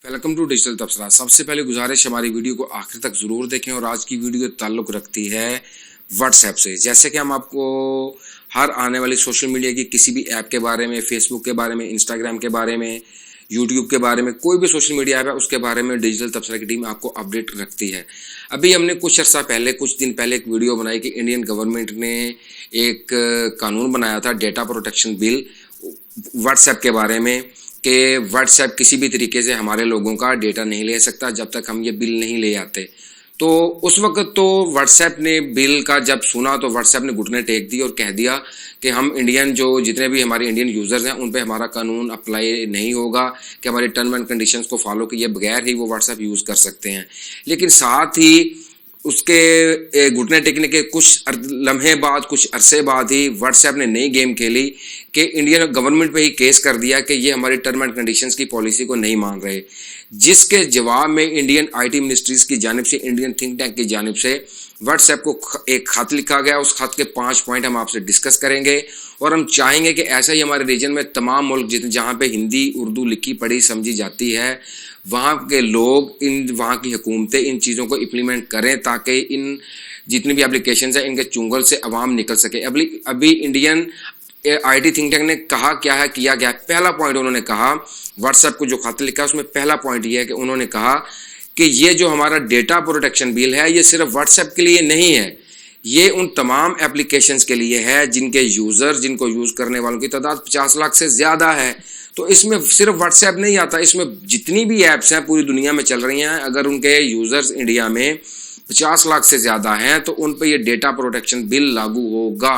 Welcome to digital तबसरा। सबसे पहले गुजारिश हमारी वीडियो को आखिर तक ज़रूर देखें और आज की वीडियो ताल्लुक़ रखती है व्हाट्सएप से। जैसे कि हम आपको हर आने वाली सोशल मीडिया की किसी भी ऐप के बारे में, फेसबुक के बारे में, इंस्टाग्राम के बारे में, यूट्यूब के बारे में, कोई भी सोशल मीडिया ऐप है उसके बारे में डिजिटल तबसरा की टीम आपको अपडेट रखती है। अभी हमने कुछ दिन पहले एक वीडियो बनाई कि इंडियन गवर्नमेंट ने एक कानून बनाया था, डेटा प्रोटेक्शन बिल, व्हाट्सएप के बारे में, कि व्हाट्सएप किसी भी तरीके से हमारे लोगों का डेटा नहीं ले सकता जब तक हम ये बिल नहीं ले आते। तो उस वक्त तो व्हाट्सएप ने बिल का जब सुना तो व्हाट्सएप ने घुटने टेक दी और कह दिया कि हम इंडियन जितने भी हमारे इंडियन यूज़र्स हैं उन पे हमारा कानून अप्लाई नहीं होगा, कि हमारे टर्म एंड कंडीशंस को फॉलो किए बगैर ही वो व्हाट्सएप यूज़ कर सकते हैं। लेकिन साथ ही उसके घुटने टेकने के कुछ लम्हे बाद, कुछ अरसे बाद ही व्हाट्सएप ने नई गेम खेली कि इंडियन गवर्नमेंट पे ही केस कर दिया कि ये हमारी टर्म एंड कंडीशंस की पॉलिसी को नहीं मान रहे, जिसके जवाब में इंडियन आईटी मिनिस्ट्रीज की जानिब से, इंडियन थिंक टैंक की जानिब से व्हाट्सएप को एक खत लिखा गया। उस खत के 5 पॉइंट हम आपसे डिस्कस करेंगे और हम चाहेंगे कि ऐसा ही हमारे रीजन में तमाम मुल्क जहाँ पे हिंदी उर्दू लिखी पढ़ी समझी जाती है वहाँ के लोग, वहाँ की हुकूमतें इन चीज़ों को इम्प्लीमेंट करें ताकि इन जितनी भी एप्लीकेशंस हैं इनके चुंगल से अवाम निकल सके। अभी इंडियन आईटी थिंक टैंक ने कहा क्या है, किया गया। पहला पॉइंट उन्होंने कहा, व्हाट्सएप को जो खत लिखा उसमें पहला पॉइंट ये है कि उन्होंने कहा कि ये जो हमारा डेटा प्रोटेक्शन बिल है ये सिर्फ व्हाट्सएप के लिए नहीं है, ये उन तमाम एप्लीकेशंस के लिए है जिनके यूज़र, जिनको यूज़ करने वालों की तादाद 50 लाख से ज़्यादा है। तो इसमें सिर्फ व्हाट्सएप नहीं आता, इसमें जितनी भी ऐप्स हैं पूरी दुनिया में चल रही हैं, अगर उनके यूज़र्स इंडिया में 50 लाख से ज़्यादा हैं तो उन पर ये डेटा प्रोटेक्शन बिल लागू होगा।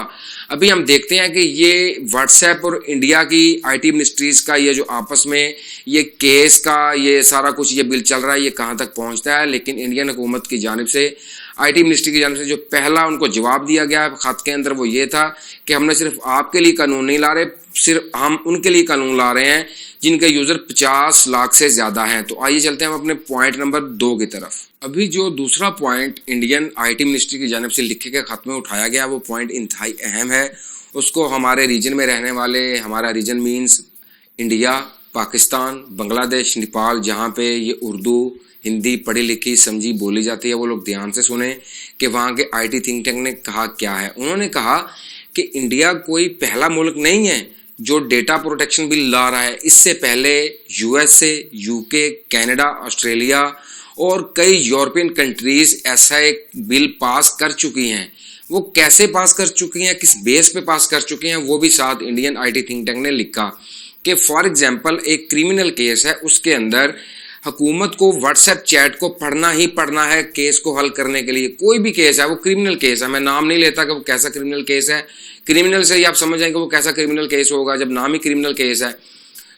अभी हम देखते हैं कि ये व्हाट्सएप और इंडिया की आईटी मिनिस्ट्रीज़ का ये जो आपस में ये केस का ये सारा कुछ ये बिल चल रहा है, ये कहाँ तक पहुँचता है। लेकिन इंडियन हुकूमत की जानिब से, आईटी मिनिस्ट्री की जानिब से जो पहला उनको जवाब दिया गया है खत के अंदर वो ये था कि हमने सिर्फ आपके लिए कानून नहीं ला रहे, सिर्फ हम उनके लिए कानून ला रहे हैं जिनके यूज़र 50 लाख से ज़्यादा हैं। तो आइए चलते हैं हम अपने पॉइंट नंबर 2 की तरफ। अभी जो दूसरा पॉइंट इंडियन आईटी मिनिस्ट्री की जानिब से लिखे के खत में उठाया गया वो पॉइंट इंतहाई अहम है। उसको हमारे रीजन में रहने वाले, हमारा region means India, Pakistan, Bangladesh, Nepal, जहाँ पे ये उर्दू हिंदी पढ़ी लिखी समझी बोली जाती है, वो लोग ध्यान से सुने कि वहाँ के आईटी थिंक टैंक ने कहा क्या है। उन्होंने कहा कि इंडिया कोई पहला मुल्क नहीं है जो डेटा प्रोटेक्शन बिल ला रहा है। इससे पहले यूएसए, यूके, कनाडा, ऑस्ट्रेलिया और कई यूरोपियन कंट्रीज ऐसा एक बिल पास कर चुकी हैं। वो कैसे पास कर चुकी हैं, किस बेस पे पास कर चुकी हैं, वो भी साथ इंडियन आईटी थिंक टैंक ने लिखा कि फॉर एग्जांपल एक क्रिमिनल केस है, उसके अंदर हुकूमत को व्हाट्सएप चैट को पढ़ना ही पढ़ना है केस को हल करने के लिए। कोई भी केस है, वो क्रिमिनल केस है, मैं नाम नहीं लेता कि वो कैसा क्रिमिनल केस है, क्रिमिनल से ही आप समझ जाएंगे वो कैसा क्रिमिनल केस होगा जब नाम ही क्रिमिनल केस है।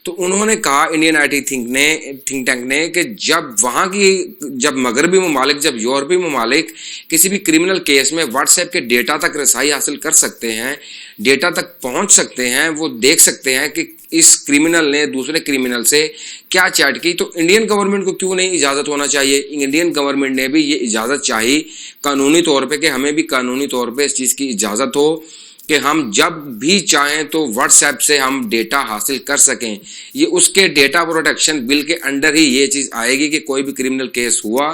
तो उन्होंने कहा इंडियन आईटी थिंक टैंक ने कि जब मगरबी ममालिक, जब यूरोपीय ममालिक किसी भी क्रिमिनल केस में व्हाट्सएप के डेटा तक रसाई हासिल कर सकते हैं, डेटा तक पहुंच सकते हैं, वो देख सकते हैं कि इस क्रिमिनल ने दूसरे क्रिमिनल से क्या चैट की, तो इंडियन गवर्नमेंट को क्यों नहीं इजाज़त होना चाहिए। इंडियन गवर्नमेंट ने भी ये इजाज़त चाही कानूनी तौर पे कि हमें भी कानूनी तौर पे इस चीज़ की इजाज़त हो कि हम जब भी चाहें तो व्हाट्सएप से हम डेटा हासिल कर सकें। ये उसके डेटा प्रोटेक्शन बिल के अंडर ही ये चीज़ आएगी कि कोई भी क्रिमिनल केस हुआ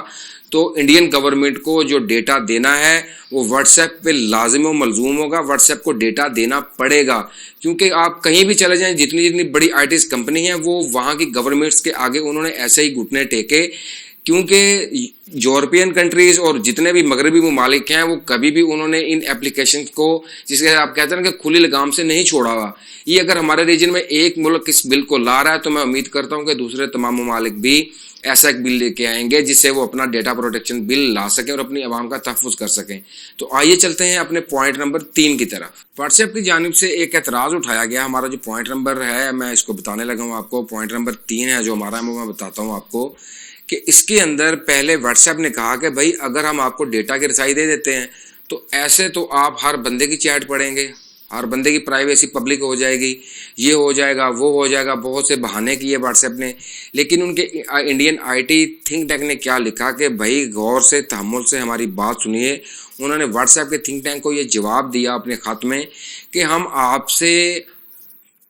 तो इंडियन गवर्नमेंट को जो डेटा देना है वो व्हाट्सएप पे लाजिम व मलजूम होगा, व्हाट्सएप को डेटा देना पड़ेगा। क्योंकि आप कहीं भी चले जाएं, जितनी बड़ी आईटी कंपनी है वो वहाँ की गवर्नमेंट्स के आगे उन्होंने ऐसे ही घुटने टेके, क्योंकि यूरोपियन कंट्रीज़ और जितने भी मगरबी ममालिक हैं वो कभी भी उन्होंने इन एप्लीकेशन को, जिसके आप कहते हैं ना कि खुली लगाम से नहीं छोड़ा हुआ। ये अगर हमारे रीजन में एक मुल्क इस बिल को ला रहा है तो मैं उम्मीद करता हूँ कि दूसरे तमाम ममालिक भी ऐसा एक बिल लेके आएंगे जिससे वो अपना डेटा प्रोटेक्शन बिल ला सकें और अपनी आवाम का तहफ़्फ़ुज़ कर सकें। तो आइए चलते हैं अपने पॉइंट नंबर 3 की तरफ। व्हाट्सएप की जानिब से एक एतराज़ उठाया गया। हमारा जो पॉइंट नंबर है मैं इसको बताने लगा हूँ आपको। पॉइंट नंबर 3 है जो हमारा, मैं बताता हूँ आपको कि इसके अंदर पहले व्हाट्सएप ने कहा कि भाई अगर हम आपको डेटा की रसाई दे देते हैं तो ऐसे तो आप हर बंदे की चैट पढ़ेंगे, हर बंदे की प्राइवेसी पब्लिक हो जाएगी, ये हो जाएगा, वो हो जाएगा, बहुत से बहाने किए व्हाट्सएप ने। लेकिन उनके इंडियन आईटी थिंक टैंक ने क्या लिखा कि भाई गौर से, तहम्मुल से हमारी बात सुनिए। उन्होंने व्हाट्सएप के थिंक टैंक को ये जवाब दिया अपने खत में कि हम आपसे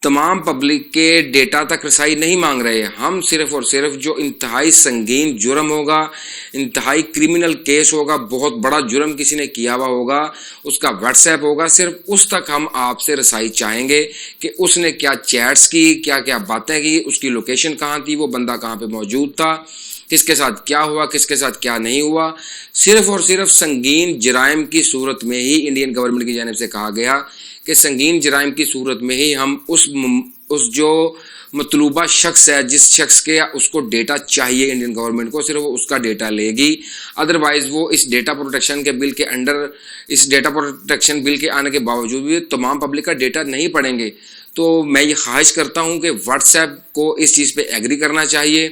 तमाम पब्लिक के डेटा तक रसाई नहीं मांग रहे। हम सिर्फ और सिर्फ जो इंतहाई संगीन जुर्म होगा, इंतहाई क्रिमिनल केस होगा, बहुत बड़ा जुर्म किसी ने किया हुआ होगा, उसका व्हाट्सएप होगा, सिर्फ उस तक हम आपसे रसाई चाहेंगे कि उसने क्या चैट्स की, क्या क्या बातें की, उसकी लोकेशन कहाँ थी, वो बंदा कहाँ पे मौजूद था, किसके साथ क्या हुआ, किसके साथ क्या नहीं हुआ। सिर्फ और सिर्फ संगीन जराइम की सूरत में ही इंडियन गवर्नमेंट की जानिब से कहा गया कि संगीन जराइम की सूरत में ही हम उस जो मतलूबा शख्स है, जिस शख्स के उसको डेटा चाहिए इंडियन गवर्नमेंट को, सिर्फ वो उसका डेटा लेगी। अदरवाइज वो इस डेटा प्रोटेक्शन के बिल के अंडर, इस डेटा प्रोटेक्शन बिल के आने के बावजूद भी तमाम पब्लिक का डेटा नहीं पढ़ेंगे। तो मैं ये ख्वाहिश करता हूँ कि व्हाट्सएप को इस चीज़ पे एग्री करना चाहिए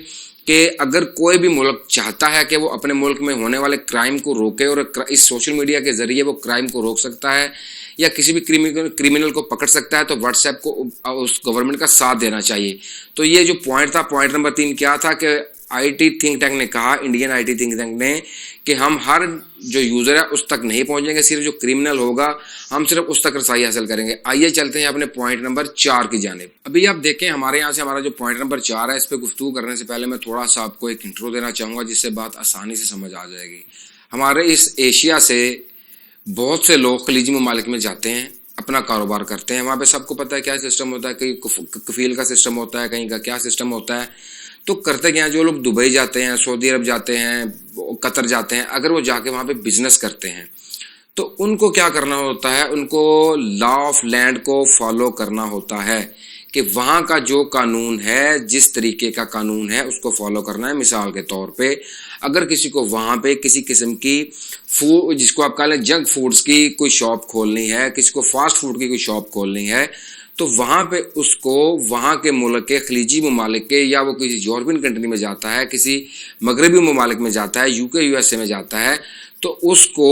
कि अगर कोई भी मुल्क चाहता है कि वो अपने मुल्क में होने वाले क्राइम को रोके और इस सोशल मीडिया के ज़रिए वो क्राइम को रोक सकता है या किसी भी क्रिमिनल को पकड़ सकता है, तो व्हाट्सएप को उस गवर्नमेंट का साथ देना चाहिए। तो ये जो पॉइंट था, पॉइंट नंबर 3 क्या था कि आईटी थिंक टैंक ने कहा, इंडियन आईटी थिंक टैंक ने, कि हम हर जो यूज़र है उस तक नहीं पहुंचेंगे, सिर्फ जो क्रिमिनल होगा हम सिर्फ उस तक रसाई हासिल करेंगे। आइए चलते हैं अपने पॉइंट नंबर 4 की जानिब। अभी आप देखें हमारे यहाँ से हमारा जो पॉइंट नंबर 4 है, इस पर गुफ्तगू करने से पहले मैं थोड़ा सा आपको एक इंट्रो देना चाहूँगा जिससे बात आसानी से समझ आ जाएगी। हमारे इस एशिया से बहुत से लोग खलीजी ममालिक में जाते हैं, अपना कारोबार करते हैं। वहाँ पे सबको पता है क्या सिस्टम होता है, कहीं कफील का सिस्टम होता है, कहीं का क्या सिस्टम होता है। तो करते क्या, जो लोग दुबई जाते हैं, सऊदी अरब जाते हैं, कतर जाते हैं, अगर वो जाके वहाँ पे बिजनेस करते हैं तो उनको क्या करना होता है, उनको लॉ ऑफ लैंड को फॉलो करना होता है कि वहाँ का जो कानून है, जिस तरीके का कानून है उसको फॉलो करना है। मिसाल के तौर पे अगर किसी को वहाँ पे किसी किस्म की फूड, जिसको आप कह लें जंक फूड्स की कोई शॉप खोलनी है, किसी को फास्ट फूड की कोई शॉप खोलनी है, तो वहाँ पे उसको वहाँ के मुल्क के खलीजी ममालिक के, या वो किसी यूरोपियन कंट्री में जाता है, किसी मगरबी ममालिक में जाता है, यूके यूएसए में जाता है, तो उसको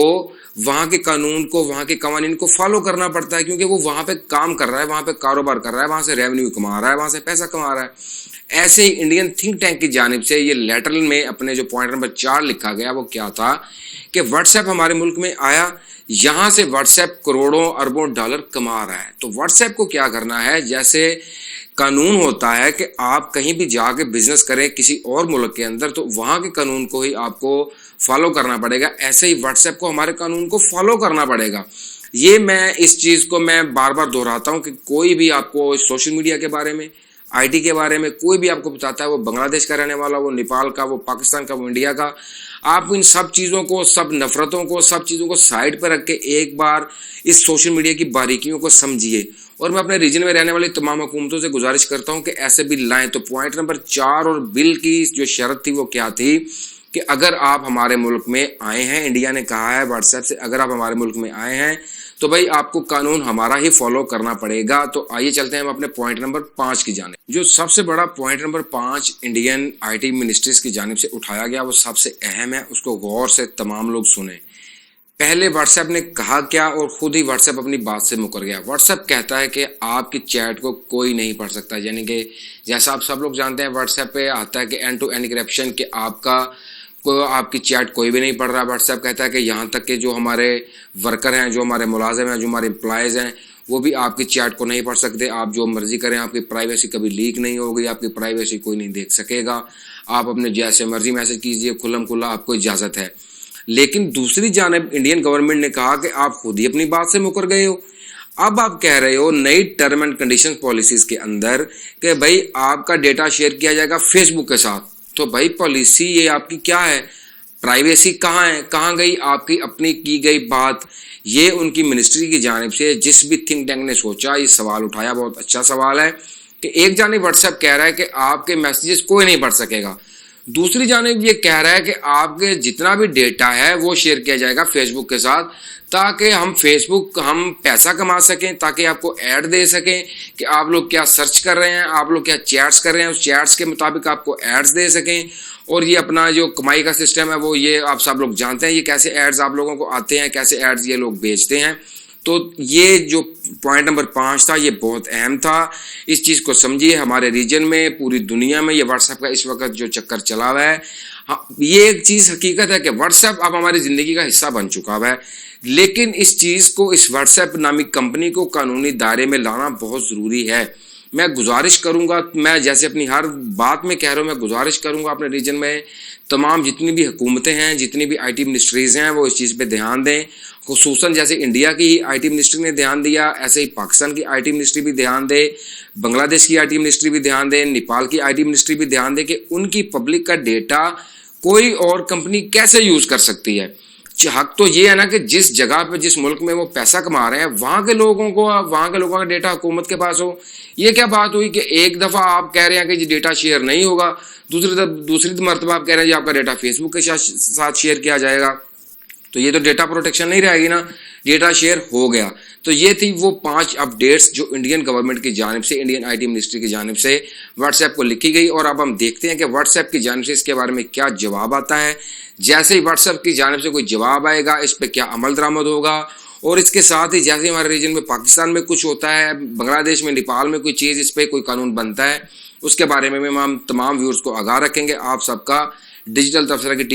वहाँ के कानून को, वहाँ के कवानीन को फॉलो करना पड़ता है, क्योंकि वो वहाँ पे काम कर रहा है, वहाँ पे कारोबार कर रहा है, वहाँ से रेवेन्यू कमा रहा है, वहाँ से पैसा कमा रहा है। ऐसे ही इंडियन थिंक टैंक की जानिब से ये लेटर में अपने जो पॉइंट नंबर 4 लिखा गया वो क्या था कि व्हाट्सएप हमारे मुल्क में आया, यहाँ से व्हाट्सएप करोड़ों अरबों डॉलर कमा रहा है। तो व्हाट्सएप को क्या करना है, जैसे कानून होता है कि आप कहीं भी जाके बिजनेस करें किसी और मुल्क के अंदर, तो वहाँ के कानून को ही आपको फॉलो करना पड़ेगा, ऐसे ही व्हाट्सएप को हमारे कानून को फॉलो करना पड़ेगा। ये मैं इस चीज़ को मैं बार बार दोहराता हूँ कि कोई भी आपको सोशल मीडिया के बारे में, आईटी के बारे में कोई भी आपको बताता है, वो बांग्लादेश का रहने वाला, वो नेपाल का, वो पाकिस्तान का, वो इंडिया का, आप इन सब चीज़ों को, सब नफरतों को, सब चीज़ों को साइड पर रख के एक बार इस सोशल मीडिया की बारीकियों को समझिए। और मैं अपने रीजन में रहने वाली तमाम हुकूमतों से गुजारिश करता हूँ कि ऐसे बिल लाएं। तो पॉइंट नंबर 4 और बिल की जो शर्त थी वो क्या थी कि अगर आप हमारे मुल्क में आए हैं, इंडिया ने कहा है व्हाट्सएप से, अगर आप हमारे मुल्क में आए हैं तो भाई आपको कानून हमारा ही फॉलो करना पड़ेगा। तो आइए चलते हैं हम अपने पॉइंट नंबर 5 की जानिब। जो सबसे बड़ा point number 5 Indian IT ministries की जानिब से उठाया गया वो सबसे अहम है, उसको गौर से तमाम लोग सुने। पहले व्हाट्सएप ने कहा क्या, और खुद ही व्हाट्सएप अपनी बात से मुकर गया। व्हाट्सएप कहता है कि आपकी चैट को कोई नहीं पढ़ सकता, यानी कि जैसा आप सब लोग जानते हैं व्हाट्सएप पे आता है कि एंड टू एंड एन्क्रिप्शन, कि आपकी चैट कोई भी नहीं पढ़ रहा। व्हाट्सएप कहता है कि यहाँ तक कि जो हमारे वर्कर हैं, जो हमारे मुलाजिम हैं, जो हमारे एम्प्लॉयज़ हैं, वो भी आपकी चैट को नहीं पढ़ सकते। आप जो मर्जी करें, आपकी प्राइवेसी कभी लीक नहीं होगी, आपकी प्राइवेसी कोई नहीं देख सकेगा, आप अपने जैसे मर्जी मैसेज कीजिए, खुल्लम खुल्ला आपको इजाज़त है। लेकिन दूसरी जानिब इंडियन गवर्नमेंट ने कहा कि आप खुद ही अपनी बात से मुकर गए हो। अब आप कह रहे हो नई टर्म एंड कंडीशन पॉलिसीज़ के अंदर कि भाई आपका डेटा शेयर किया जाएगा फेसबुक के साथ। तो भाई पॉलिसी ये आपकी क्या है, प्राइवेसी कहाँ है, कहाँ गई आपकी अपनी की गई बात। ये उनकी मिनिस्ट्री की जानिब से जिस भी थिंक टैंक ने सोचा, ये सवाल उठाया, बहुत अच्छा सवाल है कि एक जानिब व्हाट्सएप कह रहा है कि आपके मैसेजेस कोई नहीं पढ़ सकेगा, दूसरी जानिब ये कह रहा है कि आपके जितना भी डेटा है वो शेयर किया जाएगा फेसबुक के साथ, ताकि हम पैसा कमा सकें, ताकि आपको ऐड दे सकें कि आप लोग क्या सर्च कर रहे हैं, आप लोग क्या चैट्स कर रहे हैं, उस चैट्स के मुताबिक आपको एड्स दे सकें। और ये अपना जो कमाई का सिस्टम है वो ये आप सब लोग जानते हैं, ये कैसे एड्स आप लोगों को आते हैं, कैसे एड्स ये लोग बेचते हैं। तो ये जो पॉइंट नंबर 5 था ये बहुत अहम था, इस चीज़ को समझिए। हमारे रीजन में, पूरी दुनिया में ये व्हाट्सएप का इस वक्त जो चक्कर चला हुआ है, हाँ, ये एक चीज़ हकीकत है कि व्हाट्सएप अब हमारी ज़िंदगी का हिस्सा बन चुका है। लेकिन इस चीज़ को, इस व्हाट्सएप नामी कंपनी को कानूनी दायरे में लाना बहुत ज़रूरी है, میں گزارش کروں گا, میں جیسے اپنی ہر بات میں کہہ رہا ہوں, میں گزارش کروں گا اپنے ریجن میں تمام جتنی بھی حکومتیں ہیں, جتنی بھی آئی ٹی منسٹریز ہیں, وہ اس چیز پہ دھیان دیں. خصوصاً جیسے انڈیا کی آئی ٹی منسٹری نے دھیان دیا, ایسے ہی پاکستان کی آئی ٹی منسٹری بھی دھیان دے, بنگلہ دیش کی آئی ٹی منسٹری بھی دھیان دے, نیپال کی آئی ٹی منسٹری بھی دھیان دے کہ ان کی پبلک کا ڈیٹا کوئی اور کمپنی کیسے یوز کر سکتی ہے. حق تو یہ ہے نا کہ جس جگہ پہ جس ملک میں وہ پیسہ کما رہے ہیں وہاں کے لوگوں کا ڈیٹا حکومت کے پاس ہو. یہ کیا بات ہوئی کہ ایک دفعہ آپ کہہ رہے ہیں کہ یہ ڈیٹا شیئر نہیں ہوگا, دوسری مرتبہ آپ کہہ رہے ہیں کہ آپ کا ڈیٹا فیس بک کے ساتھ شیئر کیا جائے گا. تو یہ تو ڈیٹا پروٹیکشن نہیں رہے گی نا, ڈیٹا شیئر ہو گیا. تو یہ تھی وہ 5 اپڈیٹس جو انڈین گورنمنٹ کی جانب سے, انڈین آئی ٹی منسٹری کی جانب سے واٹس ایپ کو لکھی گئی. اور اب ہم دیکھتے ہیں کہ واٹس ایپ کی جانب سے اس کے بارے میں کیا جواب آتا ہے. جیسے ہی واٹس ایپ کی جانب سے کوئی جواب آئے گا اس پہ کیا عمل درآمد ہوگا, اور اس کے ساتھ ہی جیسے ہمارے ریجن میں پاکستان میں کچھ ہوتا ہے, بنگلہ دیش میں, نیپال میں کوئی چیز, اس پہ کوئی قانون بنتا ہے, اس کے بارے میں ہم تمام ویورز کو آگاہ رکھیں گے. آپ سب کا ڈیجیٹل تبصرہ کی